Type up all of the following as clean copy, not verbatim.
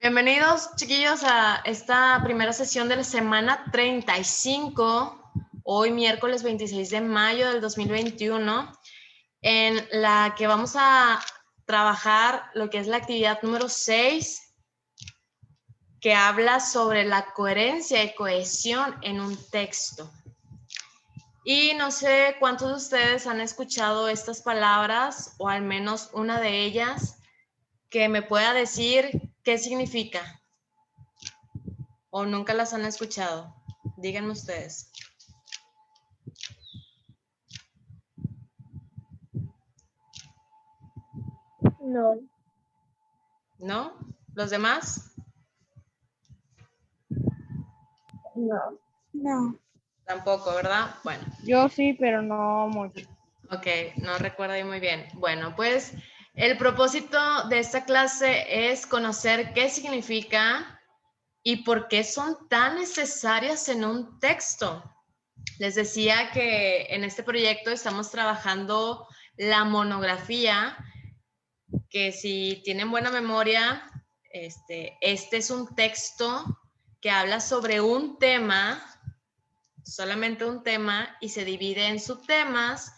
Bienvenidos, chiquillos, a esta primera sesión de la semana 35, hoy miércoles 26 de mayo del 2021, en la que vamos a trabajar lo que es la actividad número 6, que habla sobre la coherencia y cohesión en un texto. Y no sé cuántos de ustedes han escuchado estas palabras, o al menos una de ellas, que me pueda decir qué significa. ¿O nunca las han escuchado? Díganme ustedes. No. ¿No? ¿Los demás? No. No. Tampoco, ¿verdad? Bueno. Yo sí, pero no mucho. Ok, no recuerdo ahí muy bien. Bueno, pues el propósito de esta clase es conocer qué significa y por qué son tan necesarias en un texto. Les decía que en este proyecto estamos trabajando la monografía, que si tienen buena memoria, este es un texto que habla sobre un tema, solamente un tema, y se divide en subtemas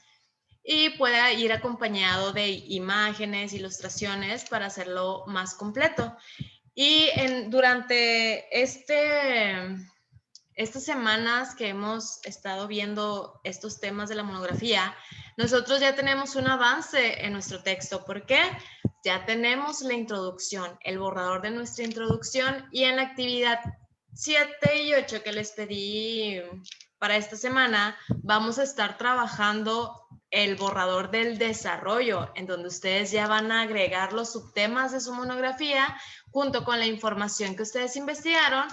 y puede ir acompañado de imágenes, ilustraciones para hacerlo más completo. Y durante estas semanas que hemos estado viendo estos temas de la monografía, nosotros ya tenemos un avance en nuestro texto. ¿Por qué? Ya tenemos la introducción, el borrador de nuestra introducción, y en la actividad 7 y 8 que les pedí para esta semana, vamos a estar trabajando el borrador del desarrollo, en donde ustedes ya van a agregar los subtemas de su monografía junto con la información que ustedes investigaron,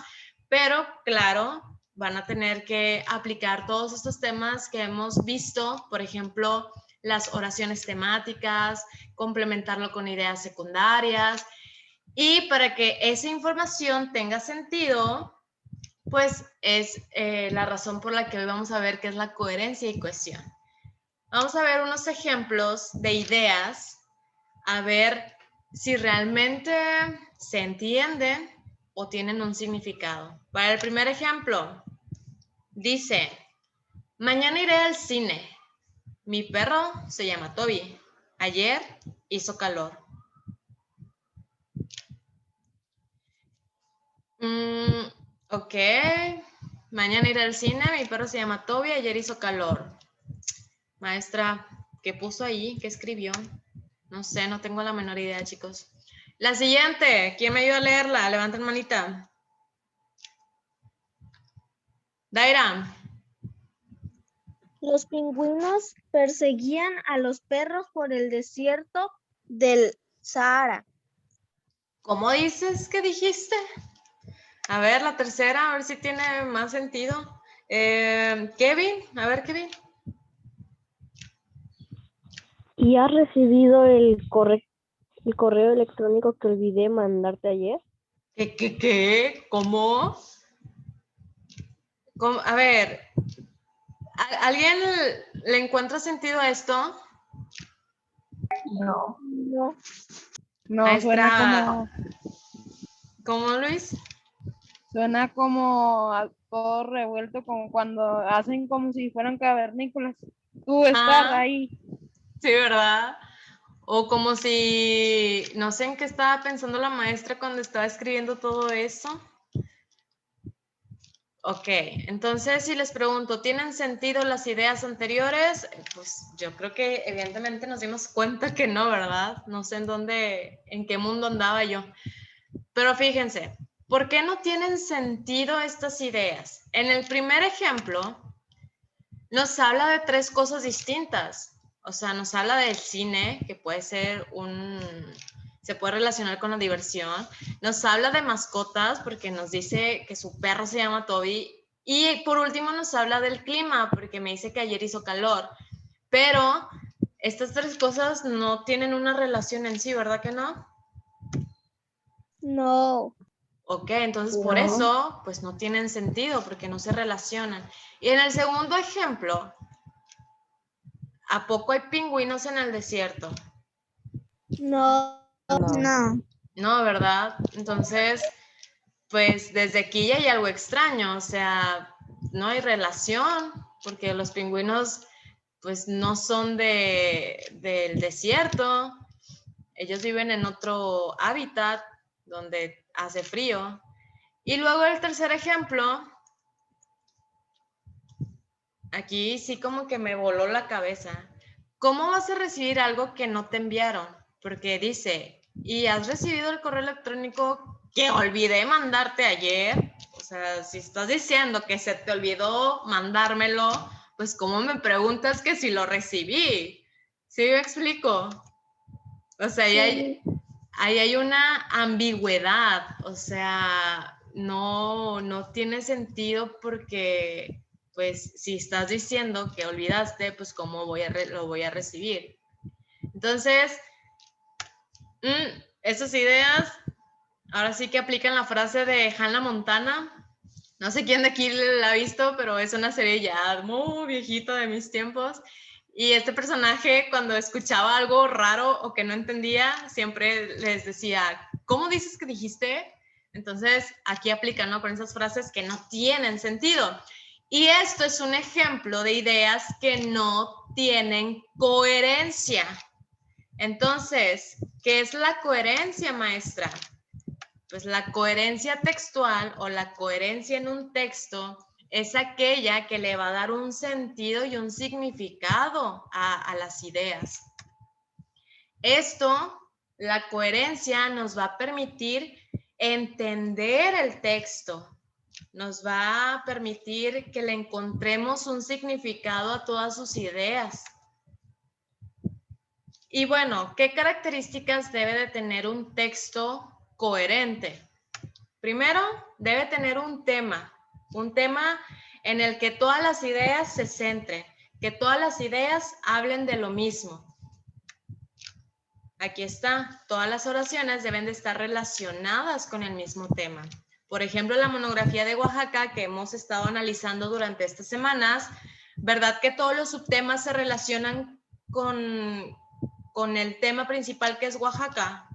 pero claro, van a tener que aplicar todos estos temas que hemos visto, por ejemplo, las oraciones temáticas, complementarlo con ideas secundarias, y para que esa información tenga sentido, pues es la razón por la que hoy vamos a ver qué es la coherencia y cohesión. Vamos a ver unos ejemplos de ideas, a ver si realmente se entienden o tienen un significado. Para el primer ejemplo, dice: mañana iré al cine. Mi perro se llama Toby. Ayer hizo calor. Ok. Mañana iré al cine. Mi perro se llama Toby. Ayer hizo calor. Maestra, ¿qué puso ahí? ¿Qué escribió? No sé, no tengo la menor idea, chicos. La siguiente, ¿quién me ayuda a leerla? Levanten manita. Daira. Los pingüinos perseguían a los perros por el desierto del Sahara. ¿Cómo dices que dijiste? A ver, la tercera, a ver si tiene más sentido. Kevin, a ver, Kevin. ¿Y has recibido el correo electrónico que olvidé mandarte ayer? ¿Qué? ¿Cómo? A ver, ¿alguien le encuentra sentido a esto? No. No. No, Maestra, ¿cómo, Luis? suena como todo revuelto, como cuando hacen como si fueran cavernícolas. Tú estás ahí. Sí, ¿verdad? O como si, no sé en qué estaba pensando la maestra cuando estaba escribiendo todo eso. Ok, entonces si les pregunto, ¿tienen sentido las ideas anteriores? Pues yo creo que evidentemente nos dimos cuenta que no, ¿verdad? No sé en qué mundo andaba yo. Pero fíjense, ¿por qué no tienen sentido estas ideas? En el primer ejemplo, nos habla de tres cosas distintas. O sea, nos habla del cine, que puede ser se puede relacionar con la diversión. Nos habla de mascotas, porque nos dice que su perro se llama Toby. Y por último nos habla del clima, porque me dice que ayer hizo calor. Pero estas tres cosas no tienen una relación en sí, ¿verdad que no? No. Ok, entonces por eso, pues no tienen sentido, porque no se relacionan. Y en el segundo ejemplo, ¿a poco hay pingüinos en el desierto? No. No. No, ¿verdad? Entonces, pues desde aquí ya hay algo extraño, o sea, no hay relación, porque los pingüinos pues no son del desierto, ellos viven en otro hábitat donde hace frío. Y luego el tercer ejemplo, aquí sí como que me voló la cabeza. ¿Cómo vas a recibir algo que no te enviaron? Porque dice, ¿y has recibido el correo electrónico que olvidé mandarte ayer? O sea, si estás diciendo que se te olvidó mandármelo, pues ¿cómo me preguntas que si lo recibí? ¿Sí me explico? O sea, Sí. ahí hay una ambigüedad, o sea, no tiene sentido porque, pues, si estás diciendo que olvidaste, pues, ¿cómo lo voy a recibir? Entonces, esas ideas, ahora sí que aplican la frase de Hannah Montana. No sé quién de aquí la ha visto, pero es una serie ya muy viejita de mis tiempos. Y este personaje, cuando escuchaba algo raro o que no entendía, siempre les decía, ¿cómo dices que dijiste? Entonces, aquí aplican, ¿no? Con esas frases que no tienen sentido. Y esto es un ejemplo de ideas que no tienen coherencia. Entonces, ¿qué es la coherencia, maestra? Pues la coherencia textual o la coherencia en un texto es aquella que le va a dar un sentido y un significado a las ideas. Esto, la coherencia nos va a permitir entender el texto, nos va a permitir que le encontremos un significado a todas sus ideas. Y bueno, ¿qué características debe de tener un texto coherente? Primero, debe tener un tema en el que todas las ideas se centren, que todas las ideas hablen de lo mismo. Aquí está, todas las oraciones deben de estar relacionadas con el mismo tema. Por ejemplo, la monografía de Oaxaca que hemos estado analizando durante estas semanas, ¿verdad que todos los subtemas se relacionan con el tema principal que es Oaxaca?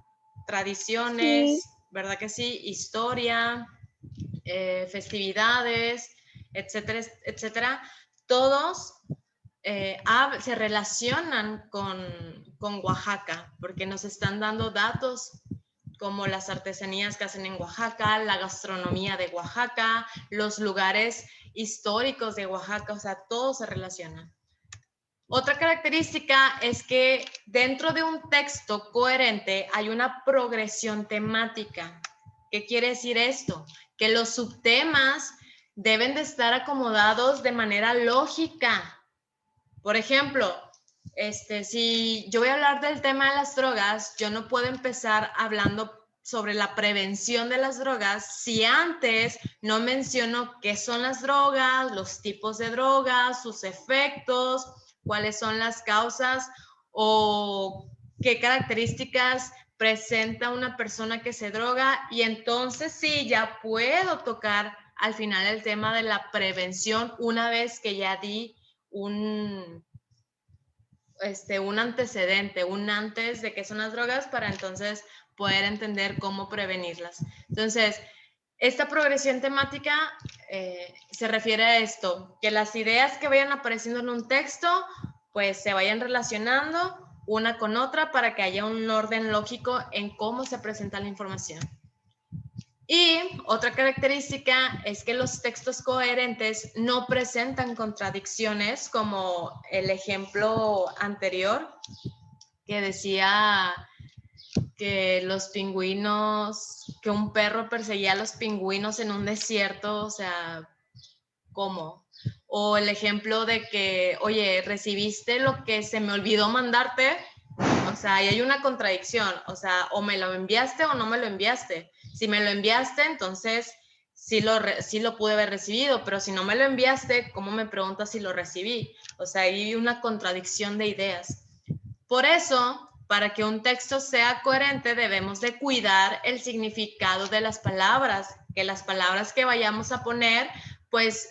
Tradiciones, Sí. ¿verdad que sí? Historia, festividades, etcétera, etcétera, todos se relacionan con Oaxaca porque nos están dando datos como las artesanías que hacen en Oaxaca, la gastronomía de Oaxaca, los lugares históricos de Oaxaca, o sea, todo se relaciona. Otra característica es que dentro de un texto coherente hay una progresión temática. ¿Qué quiere decir esto? Que los subtemas deben de estar acomodados de manera lógica. Por ejemplo, si yo voy a hablar del tema de las drogas, yo no puedo empezar hablando sobre la prevención de las drogas si antes no menciono qué son las drogas, los tipos de drogas, sus efectos, cuáles son las causas o qué características presenta una persona que se droga, y entonces sí, ya puedo tocar al final el tema de la prevención una vez que ya di un antecedente, un antes de qué son las drogas para entonces poder entender cómo prevenirlas. Entonces, esta progresión temática se refiere a esto, que las ideas que vayan apareciendo en un texto pues se vayan relacionando una con otra para que haya un orden lógico en cómo se presenta la información. Y otra característica es que los textos coherentes no presentan contradicciones, como el ejemplo anterior que decía que los pingüinos, que un perro perseguía a los pingüinos en un desierto, o sea, ¿cómo? O el ejemplo de que, oye, ¿recibiste lo que se me olvidó mandarte? O sea, ahí hay una contradicción, o sea, o me lo enviaste o no me lo enviaste. Si me lo enviaste, entonces sí lo pude haber recibido, pero si no me lo enviaste, ¿cómo me preguntas si lo recibí? O sea, hay una contradicción de ideas. Por eso, para que un texto sea coherente, debemos de cuidar el significado de las palabras, que las palabras que vayamos a poner, pues,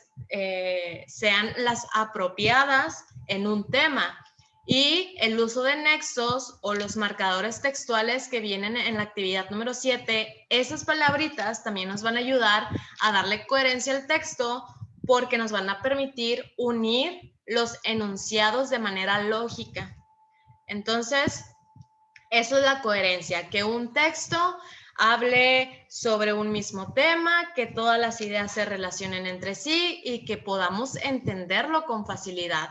sean las apropiadas en un tema. Y el uso de nexos o los marcadores textuales que vienen en la actividad número 7, esas palabritas también nos van a ayudar a darle coherencia al texto porque nos van a permitir unir los enunciados de manera lógica. Entonces, eso es la coherencia, que un texto hable sobre un mismo tema, que todas las ideas se relacionen entre sí y que podamos entenderlo con facilidad.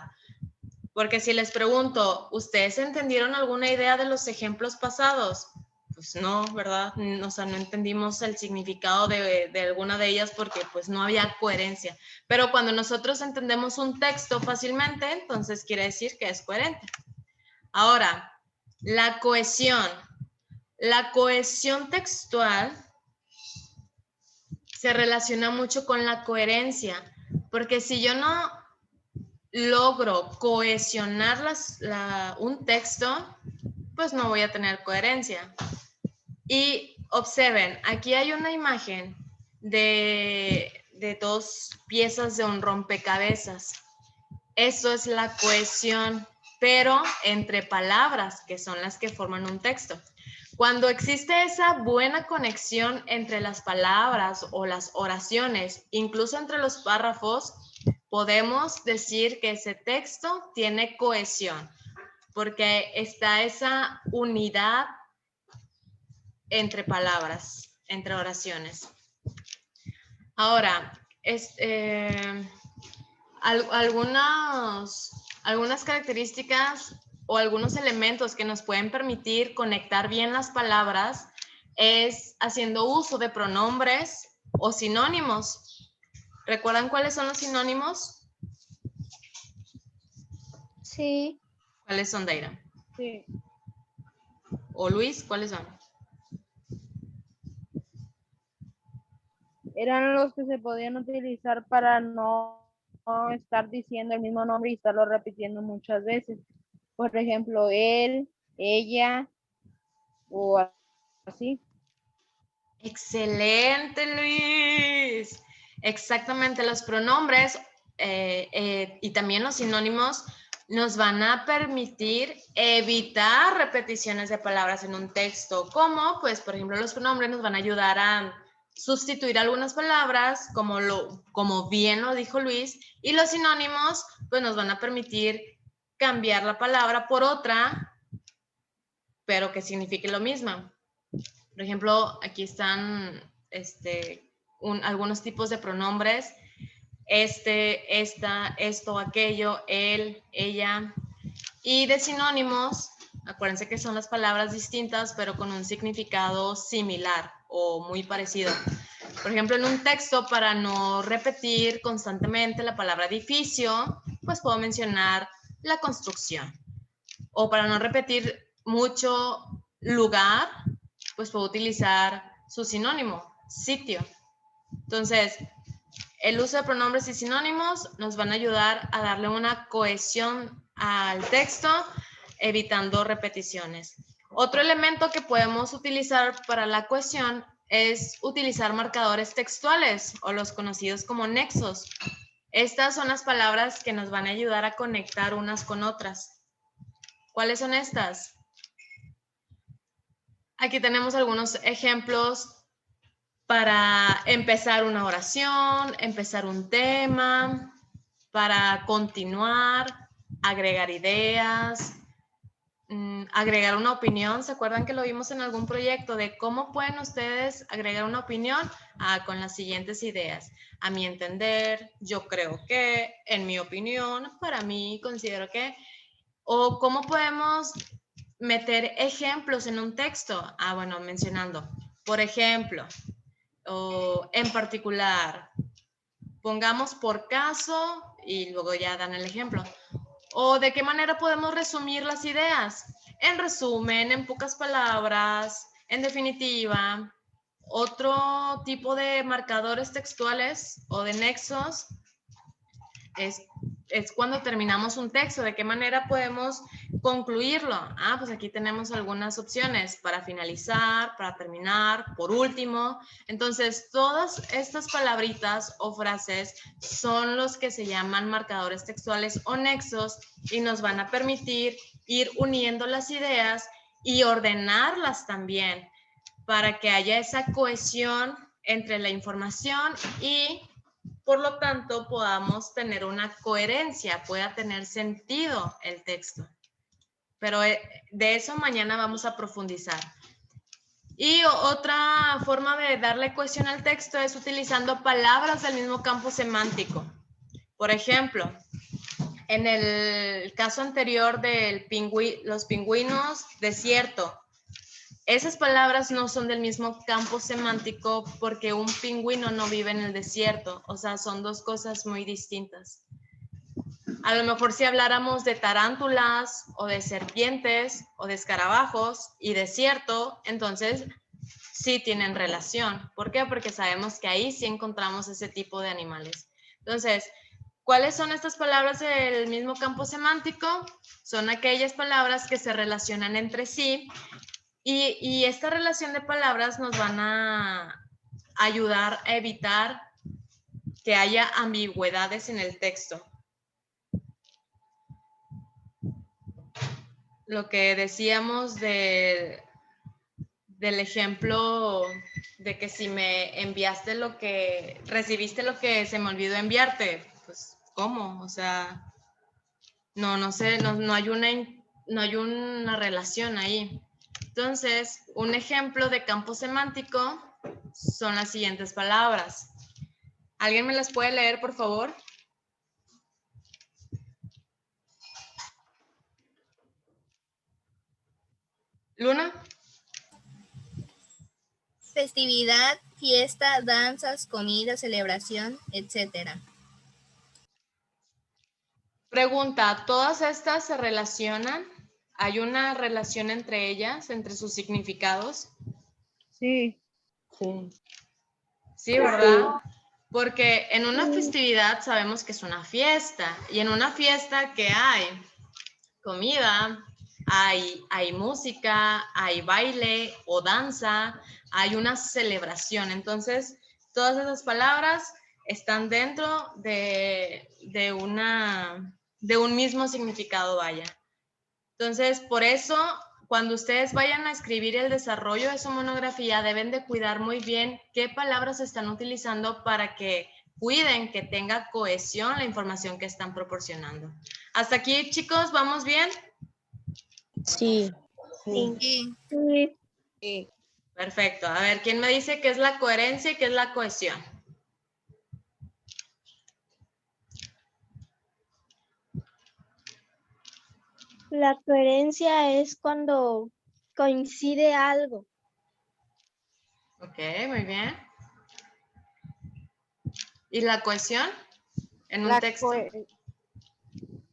Porque si les pregunto, ¿ustedes entendieron alguna idea de los ejemplos pasados? Pues no, ¿verdad? O sea, no entendimos el significado de alguna de ellas porque pues no había coherencia. Pero cuando nosotros entendemos un texto fácilmente, entonces quiere decir que es coherente. Ahora, la cohesión. La cohesión textual se relaciona mucho con la coherencia, porque si yo no logro cohesionar un texto, pues no voy a tener coherencia. Y observen, aquí hay una imagen de dos piezas de un rompecabezas. Eso es la cohesión, pero entre palabras, que son las que forman un texto. Cuando existe esa buena conexión entre las palabras o las oraciones, incluso entre los párrafos, podemos decir que ese texto tiene cohesión, porque está esa unidad entre palabras, entre oraciones. Ahora, algunas características o algunos elementos que nos pueden permitir conectar bien las palabras es haciendo uso de pronombres o sinónimos. ¿Recuerdan cuáles son los sinónimos? Sí. ¿Cuáles son, Daira? Sí. ¿O Luis? ¿Cuáles son? Eran los que se podían utilizar para no estar diciendo el mismo nombre y estarlo repitiendo muchas veces. Por ejemplo, él, ella o así. Excelente, Luis. Exactamente, los pronombres y también los sinónimos nos van a permitir evitar repeticiones de palabras en un texto, como, pues, por ejemplo, los pronombres nos van a ayudar a sustituir algunas palabras, como bien lo dijo Luis, y los sinónimos, pues, nos van a permitir cambiar la palabra por otra, pero que signifique lo mismo. Por ejemplo, aquí están algunos tipos de pronombres. Esta, esto, aquello, él, ella. Y de sinónimos, acuérdense que son las palabras distintas, pero con un significado similar o muy parecido. Por ejemplo, en un texto, para no repetir constantemente la palabra edificio, pues puedo mencionar la construcción. O para no repetir mucho lugar, pues puedo utilizar su sinónimo, sitio. Entonces, el uso de pronombres y sinónimos nos van a ayudar a darle una cohesión al texto, evitando repeticiones. Otro elemento que podemos utilizar para la cohesión es utilizar marcadores textuales o los conocidos como nexos. Estas son las palabras que nos van a ayudar a conectar unas con otras. ¿Cuáles son estas? Aquí tenemos algunos ejemplos para empezar una oración, empezar un tema, para continuar, agregar ideas, agregar una opinión. ¿Se acuerdan que lo vimos en algún proyecto de cómo pueden ustedes agregar una opinión? Con las siguientes ideas. A mi entender, yo creo que, en mi opinión, para mí, considero que, o cómo podemos meter ejemplos en un texto. Bueno, mencionando, por ejemplo, o en particular, pongamos por caso y luego ya dan el ejemplo. O de qué manera podemos resumir las ideas. En resumen, en pocas palabras, en definitiva. Otro tipo de marcadores textuales o de nexos es es cuando terminamos un texto. ¿De qué manera podemos concluirlo? Pues aquí tenemos algunas opciones para finalizar, para terminar, por último. Entonces, todas estas palabritas o frases son los que se llaman marcadores textuales o nexos y nos van a permitir ir uniendo las ideas y ordenarlas también para que haya esa cohesión entre la información y por lo tanto podamos tener una coherencia, pueda tener sentido el texto. Pero de eso mañana vamos a profundizar. Y otra forma de darle cohesión al texto es utilizando palabras del mismo campo semántico. Por ejemplo, en el caso anterior de los pingüinos, desierto. Esas palabras no son del mismo campo semántico porque un pingüino no vive en el desierto, o sea, son dos cosas muy distintas. A lo mejor si habláramos de tarántulas o de serpientes o de escarabajos y desierto, entonces sí tienen relación. ¿Por qué? Porque sabemos que ahí sí encontramos ese tipo de animales. Entonces, ¿cuáles son estas palabras del mismo campo semántico? Son aquellas palabras que se relacionan entre sí. Y esta relación de palabras nos van a ayudar a evitar que haya ambigüedades en el texto. Lo que decíamos del ejemplo de que si me enviaste recibiste lo que se me olvidó enviarte, pues, ¿cómo? O sea, no sé, no hay una relación ahí. Entonces, un ejemplo de campo semántico son las siguientes palabras. ¿Alguien me las puede leer, por favor? Luna. Festividad, fiesta, danzas, comida, celebración, etc. Pregunta, ¿todas estas se relacionan? ¿Hay una relación entre ellas, entre sus significados? Sí. Sí, ¿verdad? Porque en una festividad sabemos que es una fiesta. Y en una fiesta, ¿qué hay? Comida, hay música, hay baile o danza, hay una celebración. Entonces, todas esas palabras están dentro de un mismo significado, vaya. Entonces, por eso, cuando ustedes vayan a escribir el desarrollo de su monografía, deben de cuidar muy bien qué palabras están utilizando para que cuiden que tenga cohesión la información que están proporcionando. Hasta aquí, chicos, ¿vamos bien? Sí. Sí. Sí. Perfecto. A ver, ¿quién me dice qué es la coherencia y qué es la cohesión? La coherencia es cuando coincide algo. Ok, muy bien. ¿Y la cohesión en un texto?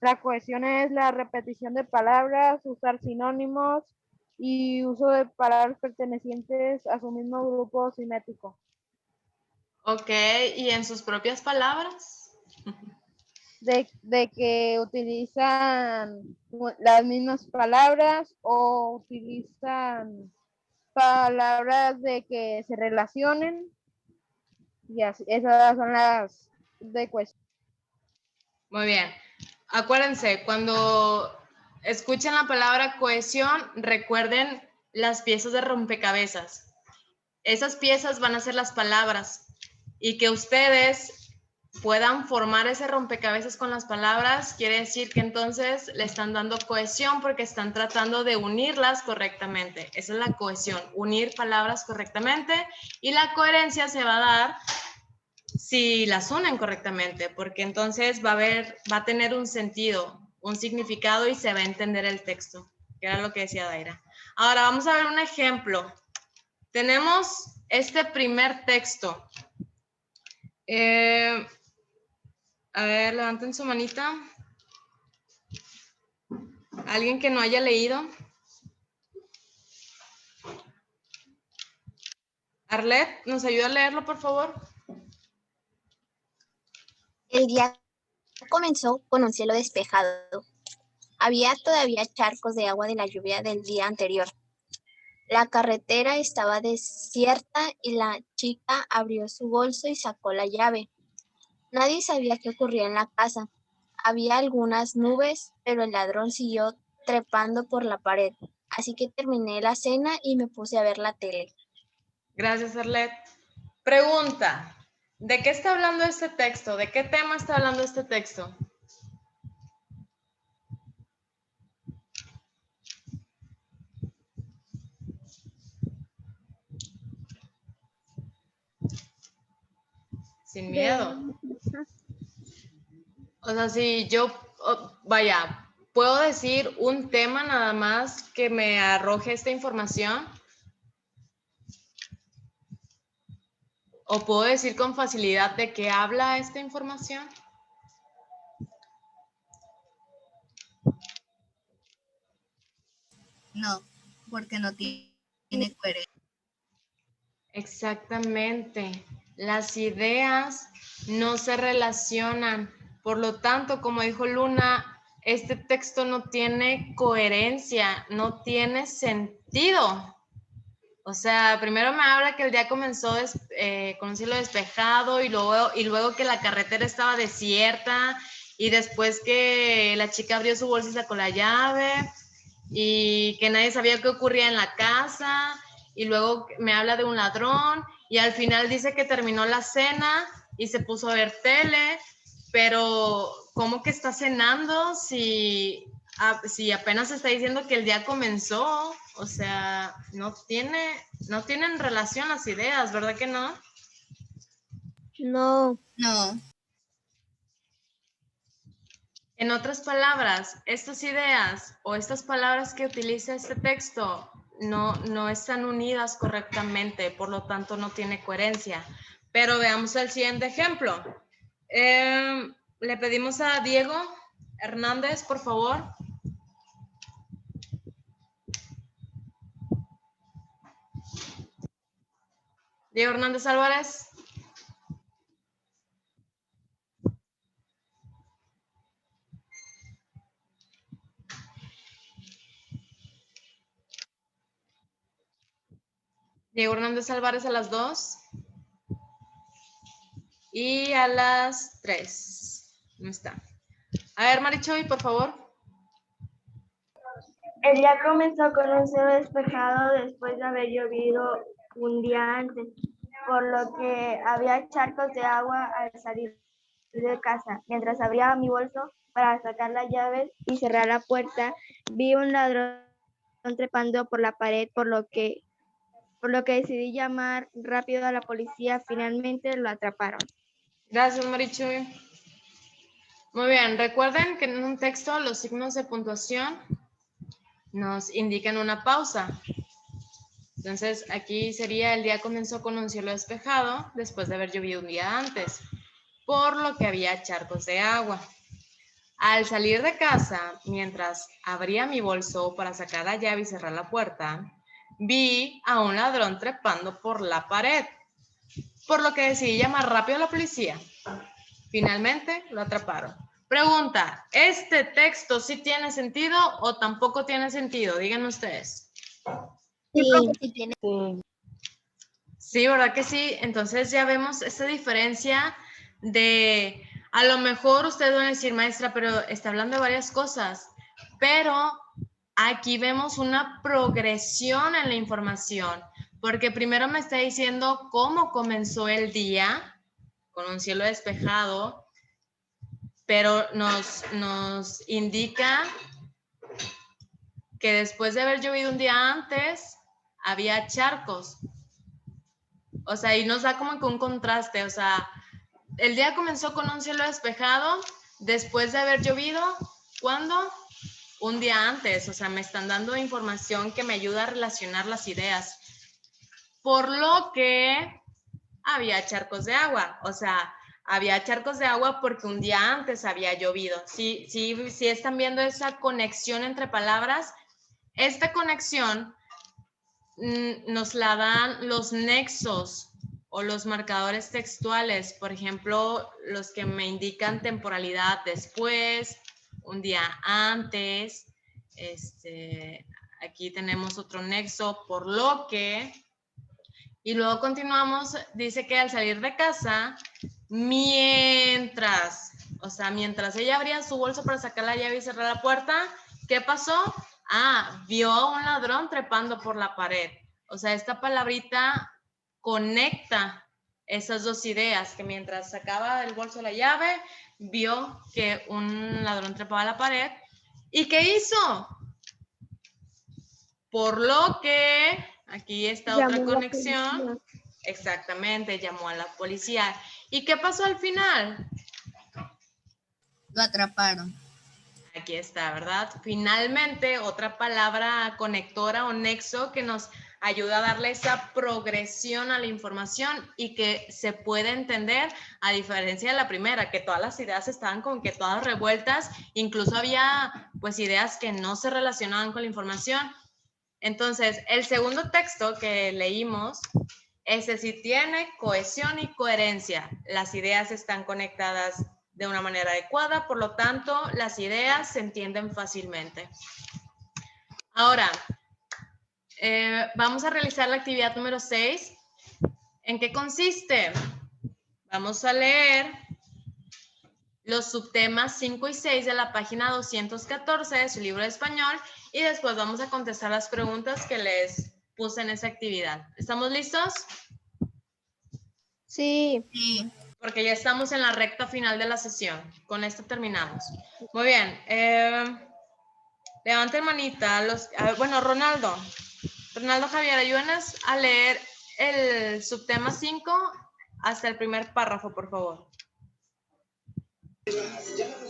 La cohesión es la repetición de palabras, usar sinónimos y uso de palabras pertenecientes a su mismo grupo simétrico. Ok, ¿y en sus propias palabras? De que utilizan las mismas palabras o utilizan palabras de que se relacionen y así, esas son las de cohesión. Muy bien. Acuérdense, cuando escuchen la palabra cohesión, recuerden las piezas de rompecabezas. Esas piezas van a ser las palabras y que ustedes puedan formar ese rompecabezas con las palabras, quiere decir que entonces le están dando cohesión porque están tratando de unirlas correctamente. Esa es la cohesión, unir palabras correctamente, y la coherencia se va a dar si las unen correctamente, porque entonces va a tener un sentido, un significado y se va a entender el texto, que era lo que decía Daira. Ahora vamos a ver un ejemplo. Tenemos este primer texto. A ver, levanten su manita. ¿Alguien que no haya leído? Arlet, ¿nos ayuda a leerlo, por favor? El día Comenzó con un cielo despejado. Había todavía charcos de agua de la lluvia del día anterior. La carretera estaba desierta y la chica abrió su bolso y sacó la llave. Nadie sabía qué ocurría en la casa. Había algunas nubes, pero el ladrón siguió trepando por la pared. Así que terminé la cena y me puse a ver la tele. Gracias, Arlet. Pregunta, ¿de qué está hablando este texto? ¿De qué tema está hablando este texto? Sin miedo. O sea, si yo, vaya, ¿puedo decir un tema nada más que me arroje esta información? ¿O puedo decir con facilidad de qué habla esta información? No, porque no tiene coherencia. Exactamente. Las ideas no se relacionan. Por lo tanto, como dijo Luna, este texto no tiene coherencia, no tiene sentido. O sea, primero me habla que el día comenzó con un cielo despejado y luego que la carretera estaba desierta y después que la chica abrió su bolsa y sacó la llave y que nadie sabía qué ocurría en la casa y luego me habla de un ladrón y al final dice que terminó la cena y se puso a ver tele, pero ¿cómo que está cenando si apenas está diciendo que el día comenzó? O sea, no tienen relación las ideas, ¿verdad que no? No. No, En otras palabras, estas ideas o estas palabras que utiliza este texto no están unidas correctamente, por lo tanto no tiene coherencia. Pero veamos el siguiente ejemplo. Le pedimos a Diego Hernández, por favor. Diego Hernández Álvarez. Diego Hernández Álvarez a las 2 y a las 3. No está. A ver, Marichoy, por favor. El día comenzó con un cielo despejado después de haber llovido un día antes, por lo que había charcos de agua al salir de casa. Mientras abría mi bolso para sacar las llaves y cerrar la puerta, vi un ladrón trepando por la pared, por lo que decidí llamar rápido a la policía. Finalmente lo atraparon. Gracias, Marichuy. Muy bien, recuerden que en un texto los signos de puntuación nos indican una pausa. Entonces, aquí sería el día comenzó con un cielo despejado después de haber llovido un día antes, por lo que había charcos de agua. Al salir de casa, mientras abría mi bolso para sacar la llave y cerrar la puerta, vi a un ladrón trepando por la pared, por lo que decidí llamar rápido a la policía. Finalmente lo atraparon. Pregunta, ¿este texto sí tiene sentido o tampoco tiene sentido? Díganme ustedes. Sí. Sí, ¿verdad que sí? Entonces ya vemos esta diferencia de, a lo mejor ustedes van a decir, maestra, pero está hablando de varias cosas, pero aquí vemos una progresión en la información, porque primero me está diciendo cómo comenzó el día, con un cielo despejado, pero nos indica que después de haber llovido un día antes, había charcos. O sea, y nos da como que un contraste. O sea, el día comenzó con un cielo despejado, después de haber llovido, ¿cuándo? Un día antes. O sea, me están dando información que me ayuda a relacionar las ideas. Por lo que había charcos de agua. O sea, había charcos de agua porque un día antes había llovido. Sí están viendo esa conexión entre palabras. Esta conexión nos la dan los nexos o los marcadores textuales, por ejemplo, los que me indican temporalidad después, un día antes, aquí tenemos otro nexo, por lo que, y luego continuamos, dice que al salir de casa, mientras ella abría su bolso para sacar la llave y cerrar la puerta, ¿qué pasó? Vio a un ladrón trepando por la pared. O sea, esta palabrita conecta esas dos ideas, que mientras sacaba del bolso la llave, vio que un ladrón trepaba a la pared. ¿Y qué hizo? Por lo que, aquí está otra Llamó a la conexión. policía. Exactamente, llamó a la policía. ¿Y qué pasó al final? Lo atraparon. Aquí está, ¿verdad? Finalmente, otra palabra conectora o nexo que nos ayuda a darle esa progresión a la información y que se puede entender, a diferencia de la primera, que todas las ideas estaban como que todas revueltas, incluso había pues ideas que no se relacionaban con la información. Entonces, el segundo texto que leímos, ese sí tiene cohesión y coherencia. Las ideas están conectadas de una manera adecuada, por lo tanto, las ideas se entienden fácilmente. Ahora, vamos a realizar la actividad número 6. ¿En qué consiste? Vamos a leer los subtemas 5 y 6 de la página 214 de su libro de español y después vamos a contestar las preguntas que les puse en esa actividad. ¿Estamos listos? Sí. Sí. Porque ya estamos en la recta final de la sesión. Con esto terminamos. Muy bien. Levanten manita. Bueno, Ronaldo Javier, ayúdenos a leer el subtema 5 hasta el primer párrafo, por favor.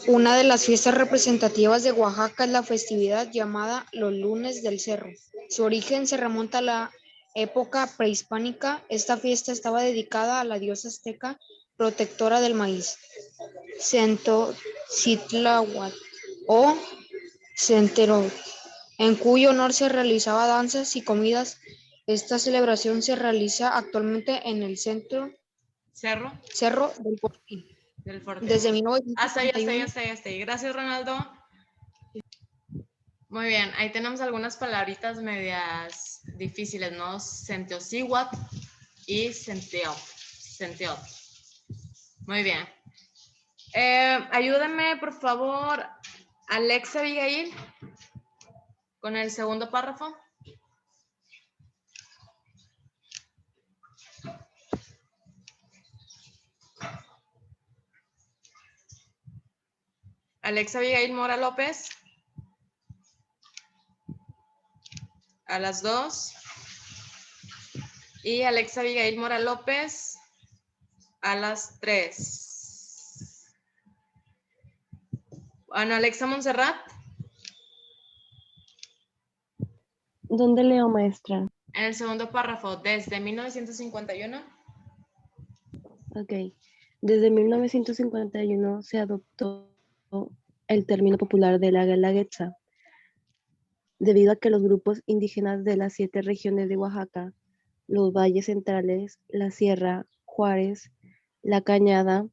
Una de las fiestas representativas de Oaxaca es la festividad llamada los Lunes del Cerro. Su origen se remonta a la época prehispánica. Esta fiesta estaba dedicada a la diosa azteca protectora del maíz, Centotitláhuac o Centeroc, en cuyo honor se realizaban danzas y comidas. Esta celebración se realiza actualmente en el Cerro del Fortín. Desde 1951. Hasta ahí. Gracias, Ronaldo. Muy bien, ahí tenemos algunas palabritas medias difíciles, ¿no? Centeocihuatl y Centeot. Muy bien. Ayúdame, por favor, Alexa Abigail, con el segundo párrafo. Alexa Abigail Mora López. A las 2. Y Alexa Abigail Mora López a las 3. Ana Alexa Montserrat. ¿Dónde leo, maestra? En el segundo párrafo, desde 1951. Ok. Desde 1951 se adoptó el término popular de la Guelaguetza, debido a que los grupos indígenas de las 7 regiones de Oaxaca, los valles centrales, la Sierra, Juárez, la Cañada,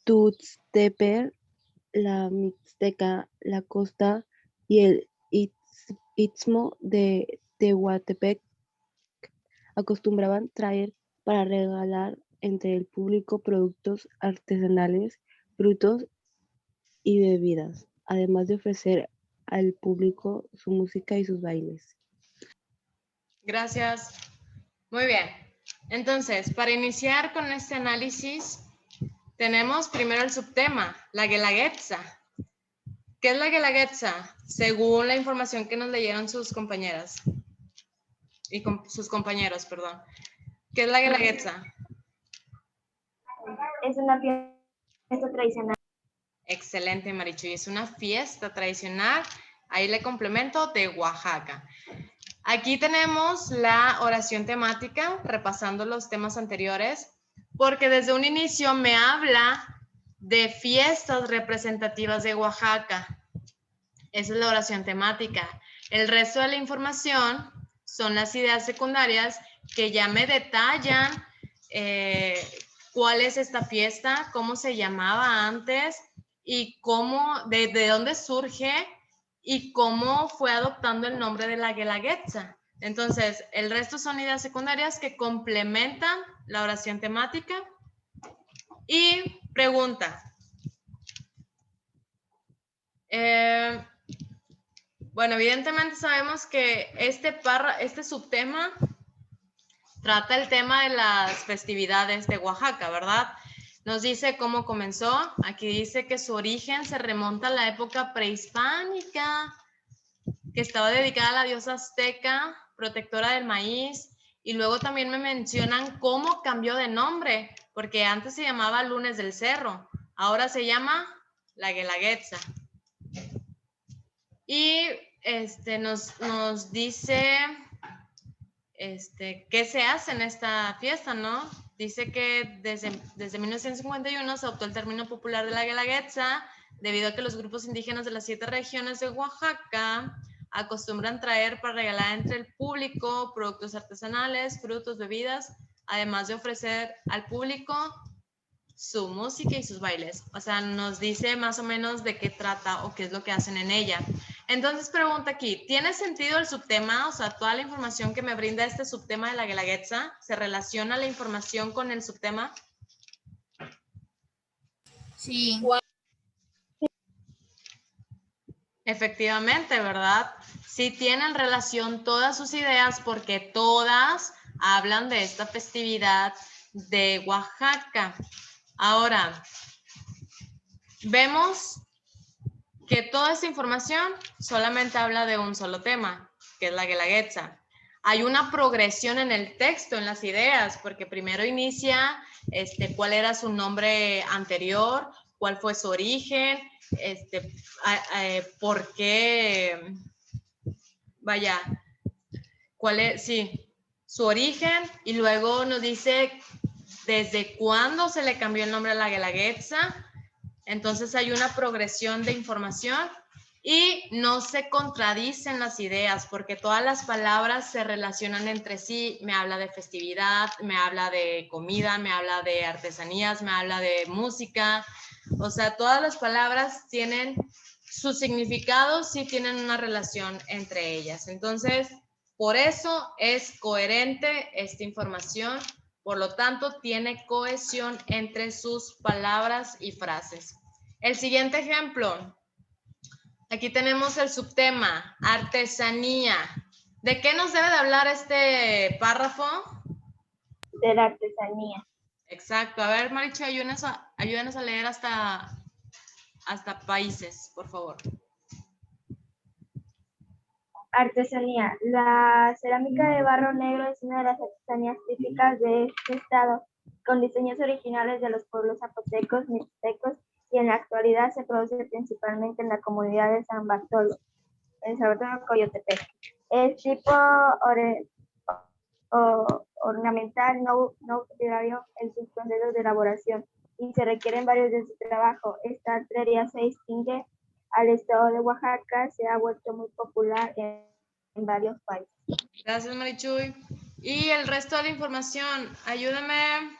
Tuxtepec, la Mixteca, la Costa y el Istmo de Tehuantepec acostumbraban traer para regalar entre el público productos artesanales, frutos y bebidas, además de ofrecer al público su música y sus bailes. Gracias. Muy bien. Entonces, para iniciar con este análisis, tenemos primero el subtema, la Guelaguetza. ¿Qué es la Guelaguetza? Según la información que nos leyeron sus compañeras y sus compañeros, perdón. ¿Qué es la Guelaguetza? Es una fiesta tradicional. Excelente, Marichuy. Es una fiesta tradicional, ahí le complemento, de Oaxaca. Aquí tenemos la oración temática, repasando los temas anteriores, porque desde un inicio me habla de fiestas representativas de Oaxaca. Esa es la oración temática. El resto de la información son las ideas secundarias que ya me detallan cuál es esta fiesta, cómo se llamaba antes y cómo, de dónde surge y cómo fue adoptando el nombre de la Guelaguetza. Entonces, el resto son ideas secundarias que complementan la oración temática. Y pregunta. Bueno, evidentemente sabemos que este subtema trata el tema de las festividades de Oaxaca, ¿verdad? Nos dice cómo comenzó. Aquí dice que su origen se remonta a la época prehispánica, que estaba dedicada a la diosa azteca, protectora del maíz. Y luego también me mencionan cómo cambió de nombre, porque antes se llamaba Lunes del Cerro, ahora se llama la Guelaguetza. Y nos dice qué se hace en esta fiesta, ¿no? Dice que desde 1951 se adoptó el término popular de la Guelaguetza debido a que los grupos indígenas de las 7 regiones de Oaxaca acostumbran traer para regalar entre el público productos artesanales, frutos, bebidas, además de ofrecer al público su música y sus bailes. O sea, nos dice más o menos de qué trata o qué es lo que hacen en ella. Entonces pregunta aquí, ¿tiene sentido el subtema? O sea, toda la información que me brinda este subtema de la Guelaguetza, ¿se relaciona la información con el subtema? Sí. Efectivamente, ¿verdad? Sí tienen relación todas sus ideas porque todas hablan de esta festividad de Oaxaca. Ahora, vemos que toda esta información solamente habla de un solo tema, que es la Guelaguetza. Hay una progresión en el texto, en las ideas, porque primero inicia cuál era su nombre anterior, cuál fue su origen, por qué, vaya, cuál es, sí, su origen, y luego nos dice desde cuándo se le cambió el nombre a la Guelaguetza. Entonces hay una progresión de información y no se contradicen las ideas porque todas las palabras se relacionan entre sí. Me habla de festividad, me habla de comida, me habla de artesanías, me habla de música. O sea, todas las palabras tienen su significado, sí tienen una relación entre ellas. Entonces, por eso es coherente esta información. Por lo tanto, tiene cohesión entre sus palabras y frases. El siguiente ejemplo. Aquí tenemos el subtema, artesanía. ¿De qué nos debe de hablar este párrafo? De la artesanía. Exacto. A ver, Marichu, ayúdenos a leer hasta países, por favor. Artesanía. La cerámica de barro negro es una de las artesanías típicas de este estado, con diseños originales de los pueblos zapotecos, mixtecos, y en la actualidad se produce principalmente en la comunidad de San Bartolo, en San Bartolo, Coyotepec. Es tipo ornamental, no utilizario en sus procesos de elaboración y se requieren varios días de trabajo. Esta arteria se distingue al estado de Oaxaca, se ha vuelto muy popular en varios países. Gracias, Marichuy. Y el resto de la información, ayúdame.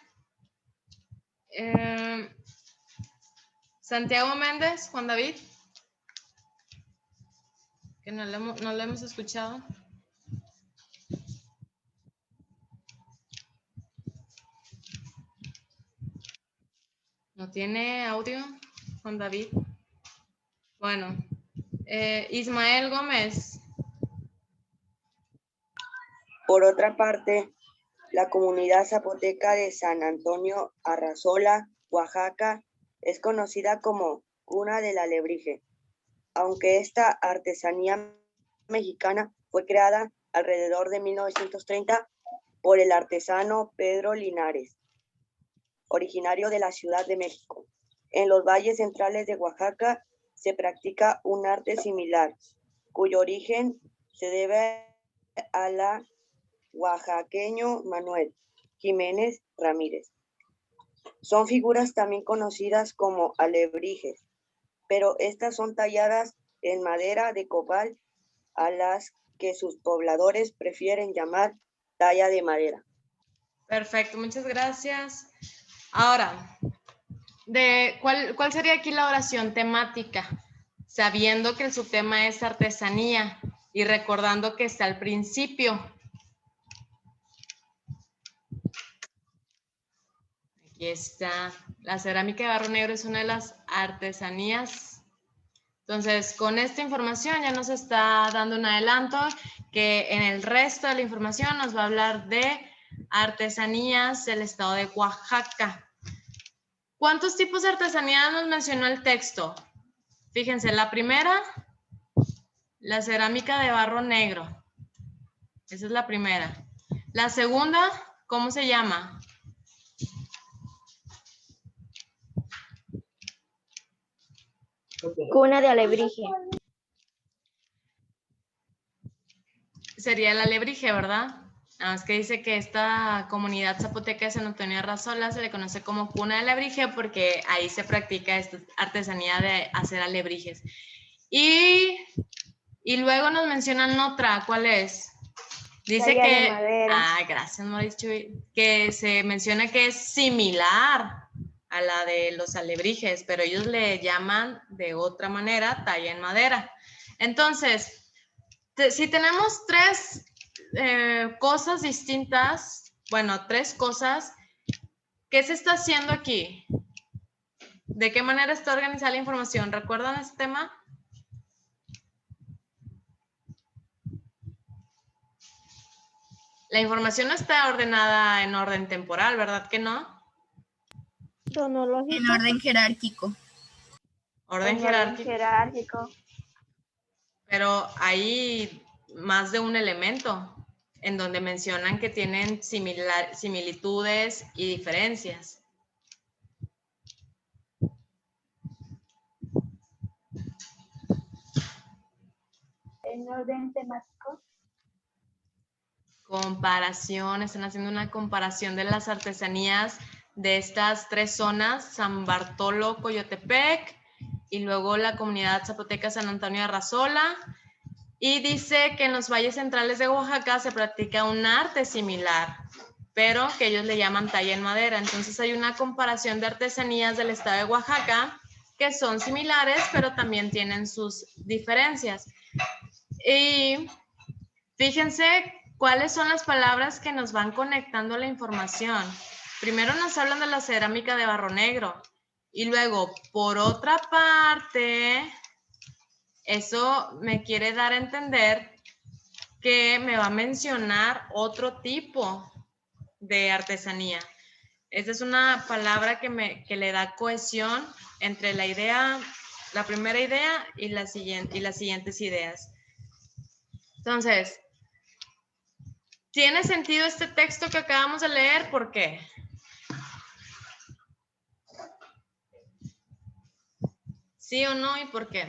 Santiago Méndez, Juan David. Que no lo hemos escuchado. ¿No tiene audio, Juan David? Bueno, Ismael Gómez. Por otra parte, la comunidad zapoteca de San Antonio Arrazola, Oaxaca, es conocida como cuna del alebrije, aunque esta artesanía mexicana fue creada alrededor de 1930 por el artesano Pedro Linares, originario de la Ciudad de México. En los valles centrales de Oaxaca se practica un arte similar, cuyo origen se debe a la oaxaqueño Manuel Jiménez Ramírez. Son figuras también conocidas como alebrijes, pero estas son talladas en madera de copal a las que sus pobladores prefieren llamar talla de madera. Perfecto, muchas gracias. Ahora, ¿cuál sería aquí la oración temática? Sabiendo que el subtema es artesanía y recordando que está al principio. Aquí está. La cerámica de barro negro es una de las artesanías. Entonces, con esta información ya nos está dando un adelanto que en el resto de la información nos va a hablar de artesanías del estado de Oaxaca. ¿Cuántos tipos de artesanías nos mencionó el texto? Fíjense, la primera, la cerámica de barro negro. Esa es la primera. La segunda, ¿cómo se llama? Cuna de alebrije. Sería el alebrije, ¿verdad? Nada más que dice que esta comunidad zapoteca de San Antonio de Arrazola se le conoce como cuna de alebrije porque ahí se practica esta artesanía de hacer alebrijes. Y luego nos mencionan otra, ¿cuál es? Dice Talla que, de madera. gracias Mauricio, que se menciona que es similar a la de los alebrijes, pero ellos le llaman de otra manera talla en madera. Entonces, si tenemos tres cosas distintas, bueno, tres cosas, ¿qué se está haciendo aquí? ¿De qué manera está organizada la información? ¿Recuerdan este tema? La información no está ordenada en orden temporal, ¿verdad que no? Cronológico. En orden jerárquico. Orden jerárquico. Pero hay más de un elemento en donde mencionan que tienen similitudes y diferencias. En orden temático. Comparación, están haciendo una comparación de las artesanías de estas tres zonas, San Bartolo, Coyotepec, y luego la comunidad zapoteca San Antonio de Arrazola, y dice que en los valles centrales de Oaxaca se practica un arte similar, pero que ellos le llaman talla en madera. Entonces hay una comparación de artesanías del estado de Oaxaca que son similares, pero también tienen sus diferencias. Y fíjense cuáles son las palabras que nos van conectando la información. Primero nos hablan de la cerámica de barro negro y luego, por otra parte, eso me quiere dar a entender que me va a mencionar otro tipo de artesanía. Esa es una palabra que le da cohesión entre la idea, la primera idea y las siguientes ideas. Entonces, ¿tiene sentido este texto que acabamos de leer? ¿Por qué? ¿Sí o no y por qué?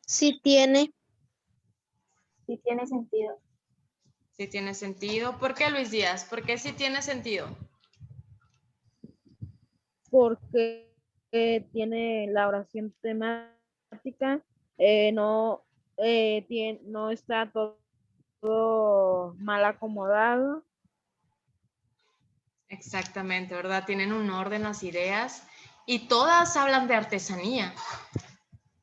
Sí tiene. Sí tiene sentido. Sí tiene sentido. ¿Por qué, Luis Díaz? ¿Por qué sí tiene sentido? Porque tiene la oración temática, no está todo mal acomodado. Exactamente, ¿verdad? Tienen un orden las ideas y todas hablan de artesanía.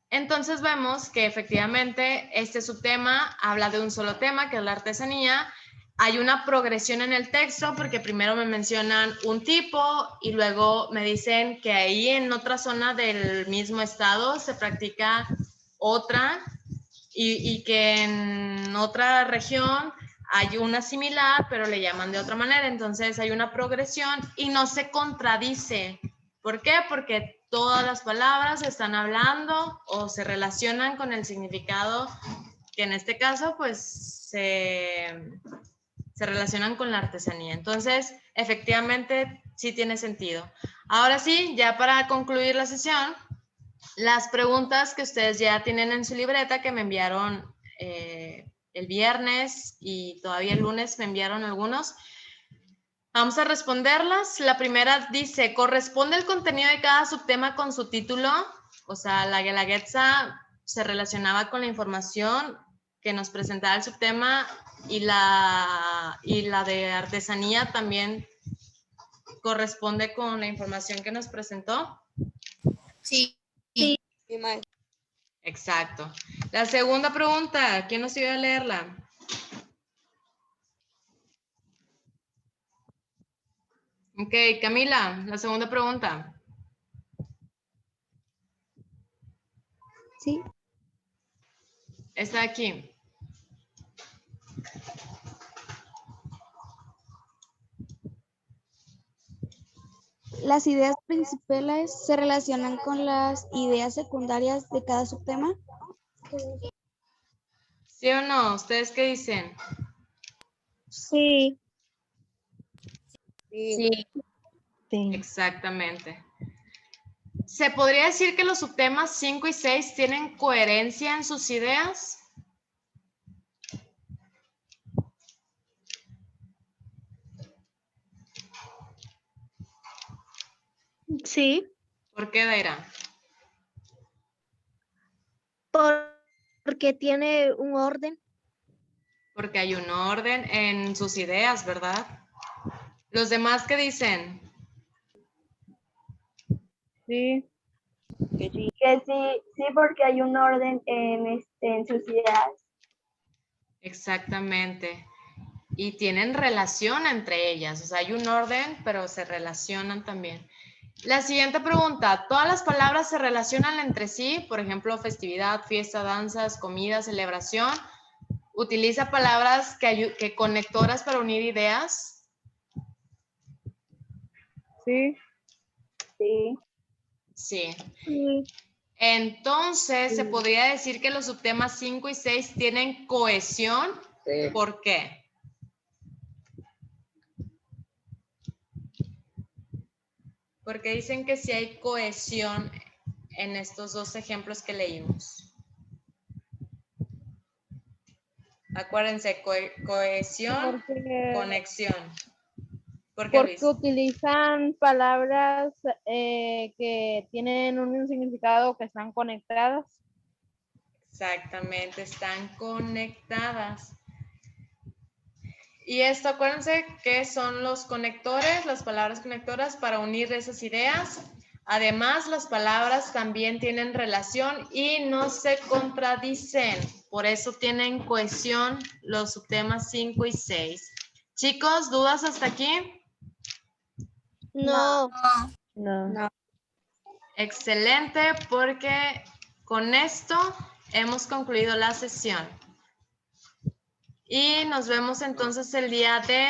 Entonces vemos que efectivamente este subtema habla de un solo tema, que es la artesanía. Hay una progresión en el texto porque primero me mencionan un tipo y luego me dicen que ahí en otra zona del mismo estado se practica otra y que en otra región hay una similar, pero le llaman de otra manera. Entonces hay una progresión y no se contradice. ¿Por qué? Porque todas las palabras están hablando o se relacionan con el significado que en este caso pues se relacionan con la artesanía. Entonces, efectivamente, sí tiene sentido. Ahora sí, ya para concluir la sesión, las preguntas que ustedes ya tienen en su libreta que me enviaron el viernes y todavía el lunes me enviaron algunos. Vamos a responderlas. La primera dice, ¿corresponde el contenido de cada subtema con su título? O sea, la Guelaguetza se relacionaba con la información que nos presentaba el subtema y la de artesanía también corresponde con la información que nos presentó. Sí. Sí. Sí, maestra. Exacto. La segunda pregunta, ¿quién nos iba a leerla? Ok, Camila, la segunda pregunta. Sí. Está aquí. Las ideas principales se relacionan con las ideas secundarias de cada subtema. ¿Sí o no? ¿Ustedes qué dicen? Sí. Sí. Sí. Exactamente. ¿Se podría decir que los subtemas 5 y 6 tienen coherencia en sus ideas? Sí. ¿Por qué, Daira? Porque tiene un orden. Porque hay un orden en sus ideas, ¿verdad? ¿Los demás qué dicen? Sí. Que sí. Que sí, porque hay un orden en sus ideas. Exactamente. Y tienen relación entre ellas. O sea, hay un orden, pero se relacionan también. La siguiente pregunta. ¿Todas las palabras se relacionan entre sí? Por ejemplo, festividad, fiesta, danzas, comida, celebración. ¿Utiliza palabras que conectoras para unir ideas? Sí. Sí. Sí. Sí. Entonces, ¿se podría decir que los subtemas 5 y 6 tienen cohesión? Sí. ¿Por qué? Porque dicen que sí hay cohesión en estos dos ejemplos que leímos. Acuérdense, cohesión, conexión. ¿Por qué, Porque Luis? utilizan palabras que tienen un mismo significado, que están conectadas. Exactamente, están conectadas. Y esto, acuérdense que son los conectores, las palabras conectoras para unir esas ideas. Además, las palabras también tienen relación y no se contradicen. Por eso tienen cohesión los subtemas 5 y 6. Chicos, ¿dudas hasta aquí? No. No. Excelente, porque con esto hemos concluido la sesión. Y nos vemos entonces el día de